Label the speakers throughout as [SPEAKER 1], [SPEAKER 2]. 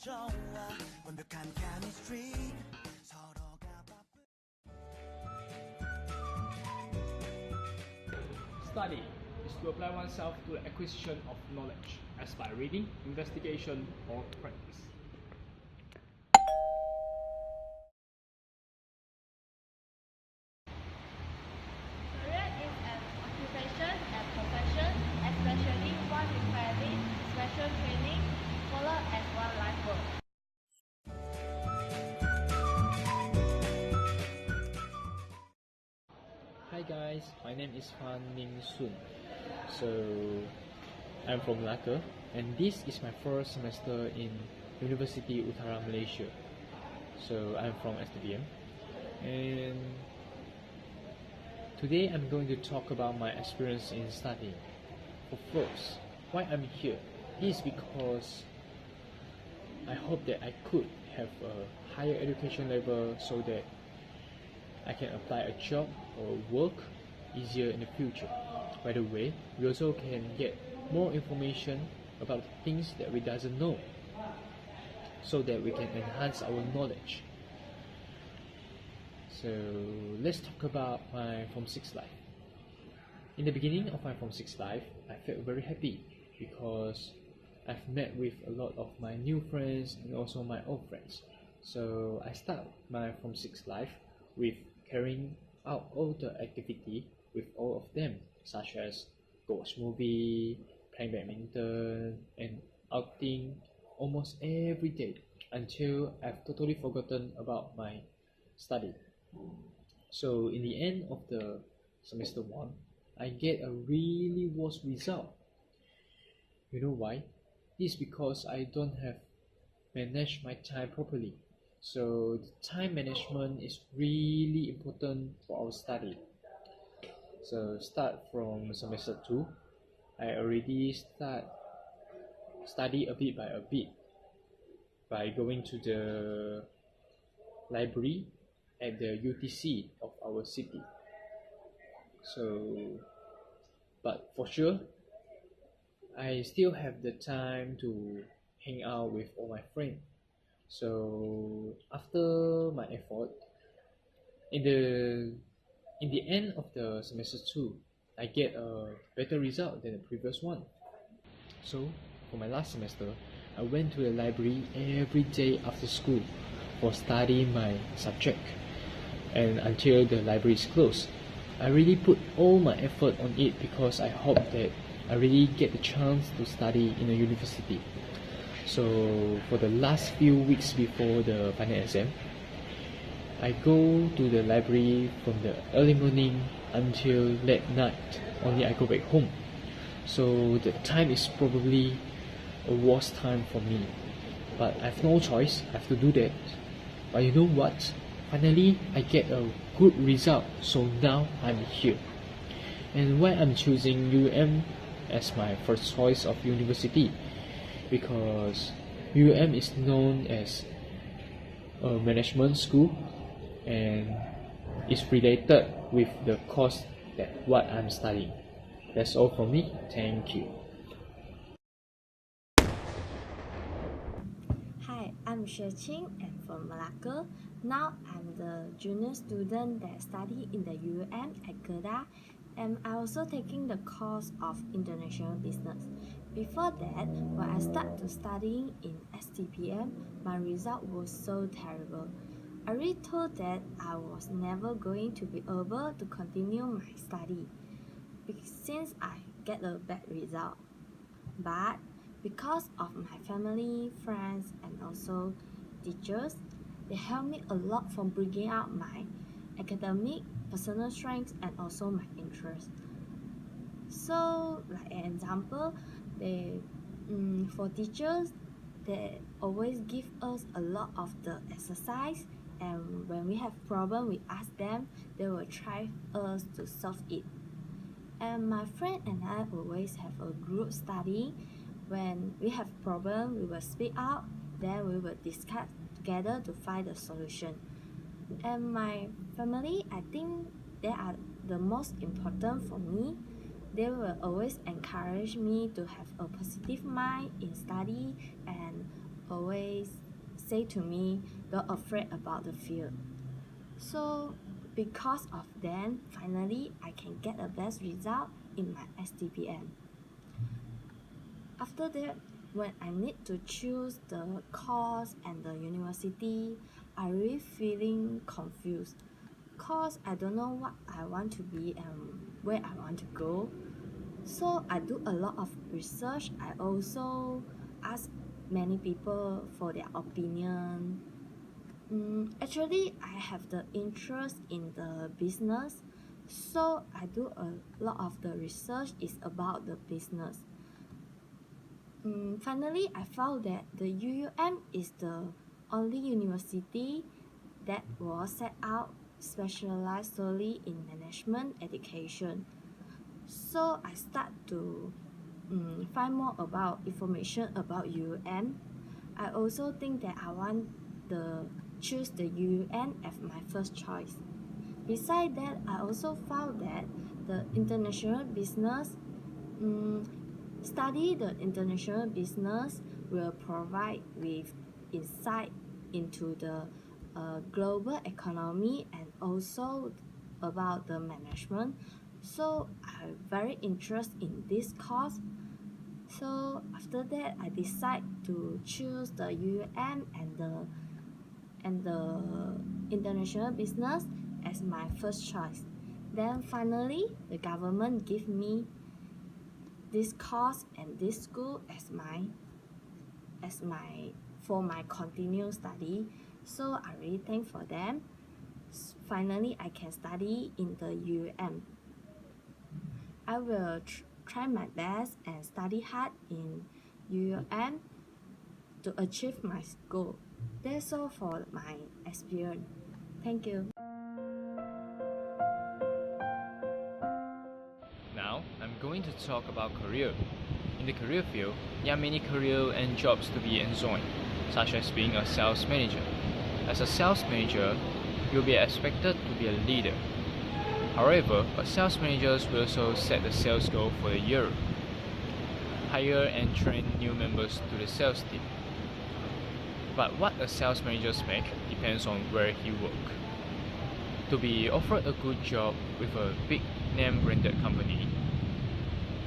[SPEAKER 1] Study is to apply oneself to the acquisition of knowledge, as by reading, investigation, or practice.
[SPEAKER 2] Career is an occupation and profession, especially one requiring special training, followed as one life work.
[SPEAKER 3] Hi guys, my name is Fan Ning Sun. So I'm from Malacca and this is my first semester in University Utara Malaysia. So I'm from STBM and today I'm going to talk about my experience in studying. For first, why I'm here is because I hope that I could have a higher education level so that I can apply a job or work easier in the future. By the way, we also can get more information about things that we doesn't know so that we can enhance our knowledge. So let's talk about my Form 6 life. In the beginning of my Form 6 life, I felt very happy because I've met with a lot of my new friends and also my old friends. So I start my Form 6 life with carrying out all the activity with all of them, such as go watch movie, playing badminton, and outing almost every day until I've totally forgotten about my study. So in the end of the semester 1, I get a really worse result. You know why? This is because I don't have managed my time properly. So the time management is really important for our study. So start from semester 2, I already start study a bit by going to the library at the UTC of our city. So, but for sure, I still have the time to hang out with all my friends. So after my effort, in the end of the semester 2, I get a better result than the previous one. So for my last semester, I went to the library every day after school for studying my subject, and until the library is closed. I really put all my effort on it because I hope that I really get the chance to study in a university. So for the last few weeks before the final exam, I go to the library from the early morning until late night, only I go back home. So the time is probably a worst time for me, but I have no choice, I have to do that. But you know what? Finally, I get a good result, so now I'm here. And why I'm choosing UM as my first choice of university? Because UM is known as a management school and is related with the course that what I'm studying. That's all from me. Thank you.
[SPEAKER 2] Hi, I'm Xue Qing and from Malacca. Now I'm the junior student that study in the UM at Kedah, and I also taking the course of international business. Before that, when I start to studying in STPM, my result was so terrible. I really thought that I was never going to be able to continue my study since I get a bad result. But because of my family, friends, and also teachers, they help me a lot from bringing out my academic, personal strengths, and also my interests. So, like an example, for teachers, they always give us a lot of the exercise, and when we have problem, we ask them. They will try us to solve it. And my friend and I always have a group study. When we have problem, we will speak out, then we will discuss together to find the solution. And my family, I think they are the most important for me. They will always encourage me to have a positive mind in study and always say to me, don't afraid about the field. So because of that, finally I can get a best result in my STPM. After that, when I need to choose the course and the university, I really feeling confused cause I don't know what I want to be and where I want to go. So I do a lot of research. I also ask many people for their opinion. Actually, I have the interest in the business, so I do a lot of the research is about the business. Finally, I found that the UUM is the only university that was set out specialized solely in management education. So I start to find more about information about UUM. I also think that I want the choose the UUM as my first choice. Besides that, I also found that the international business study the international business will provide with insight into the global economy and also about the management. So I'm very interested in this course. So after that, I decide to choose the UM and the international business as my first choice. Then finally, the government give me this course and this school as my for my continued study. So I really thank for them. Finally, I can study in the UM. I will try my best and study hard in UM to achieve my goal. That's all for my experience. Thank you.
[SPEAKER 3] Now, I'm going to talk about career. In the career field, there are many career and jobs to be enjoyed, such as being a sales manager. As a sales manager, you'll be expected to be a leader. However, a sales manager will also set the sales goal for the year, hire and train new members to the sales team. But what a sales manager makes depends on where he works. To be offered a good job with a big name branded company,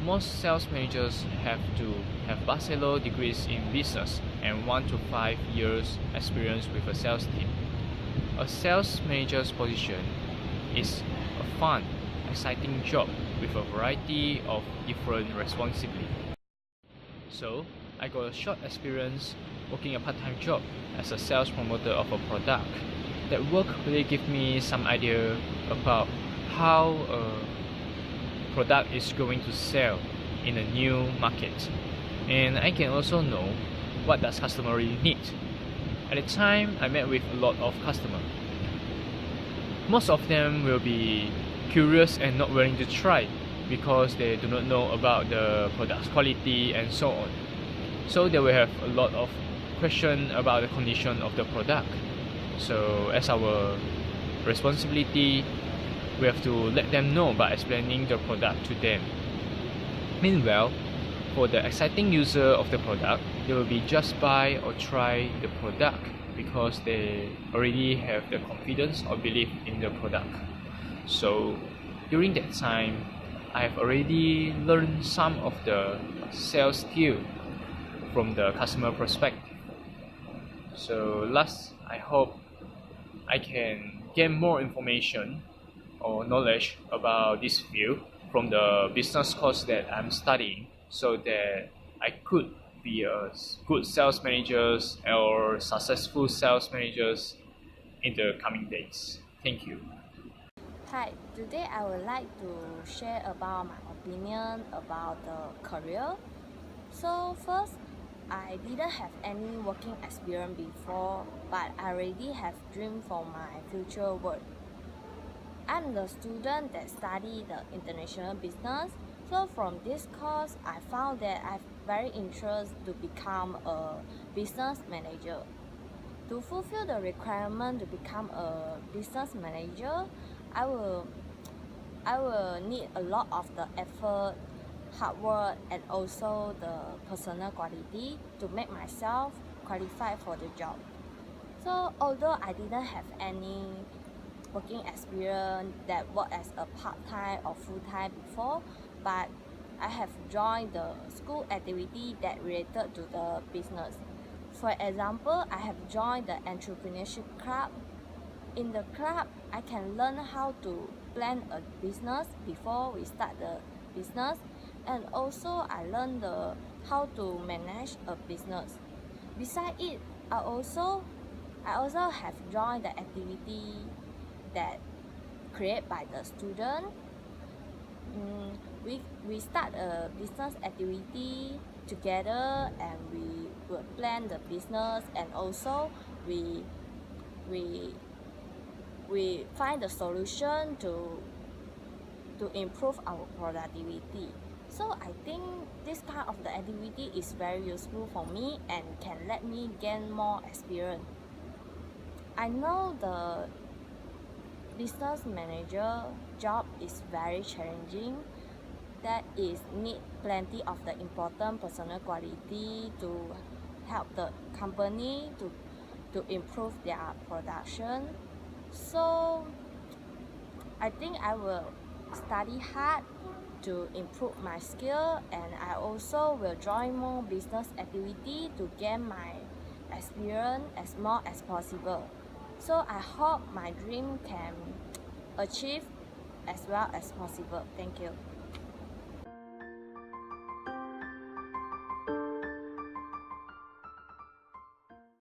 [SPEAKER 3] most sales managers have to have bachelor degrees in business and 1 to 5 years experience with a sales team. A sales manager's position is a fun, exciting job with a variety of different responsibilities. So, I got a short experience working a part-time job as a sales promoter of a product. That work really gave me some idea about how a product is going to sell in a new market, and I can also know what does customer really need. At the time, I met with a lot of customers. Most of them will be curious and not willing to try because they do not know about the product's quality and so on. So they will have a lot of questions about the condition of the product. So as our responsibility, we have to let them know by explaining the product to them. Meanwhile, for the exciting user of the product, they will be just buy or try the product because they already have the confidence or belief in the product. So during that time, I have already learned some of the sales skill from the customer perspective. So last, I hope I can gain more information or knowledge about this field from the business course that I'm studying, so that I could be a good sales managers or successful sales managers in the coming days. Thank you.
[SPEAKER 2] Hi, today I would like to share about my opinion about the career. So first, I didn't have any working experience before, but I already have dream for my future work. I'm the student that study the international business. So from this course, I found that I'm very interested to become a business manager. To fulfill the requirement to become a business manager, I will need a lot of the effort, hard work, and also the personal quality to make myself qualify for the job. So although I didn't have any working experience that work as a part-time or full-time before, but I have joined the school activity that related to the business. For example, I have joined the entrepreneurship club. In the club, I can learn how to plan a business before we start the business, and also I learned how to manage a business. Besides it, I also have joined the activity that created by the student. We start a business activity together, and we will plan the business, and also we find the solution to improve our productivity. So I think this kind of the activity is very useful for me and can let me gain more experience. I know the business manager job is very challenging. That is need plenty of the important personal quality to help the company to improve their production. So I think I will study hard to improve my skill, and I also will join more business activity to gain my experience as more as possible. So I hope my dream can achieve as well as possible. Thank you.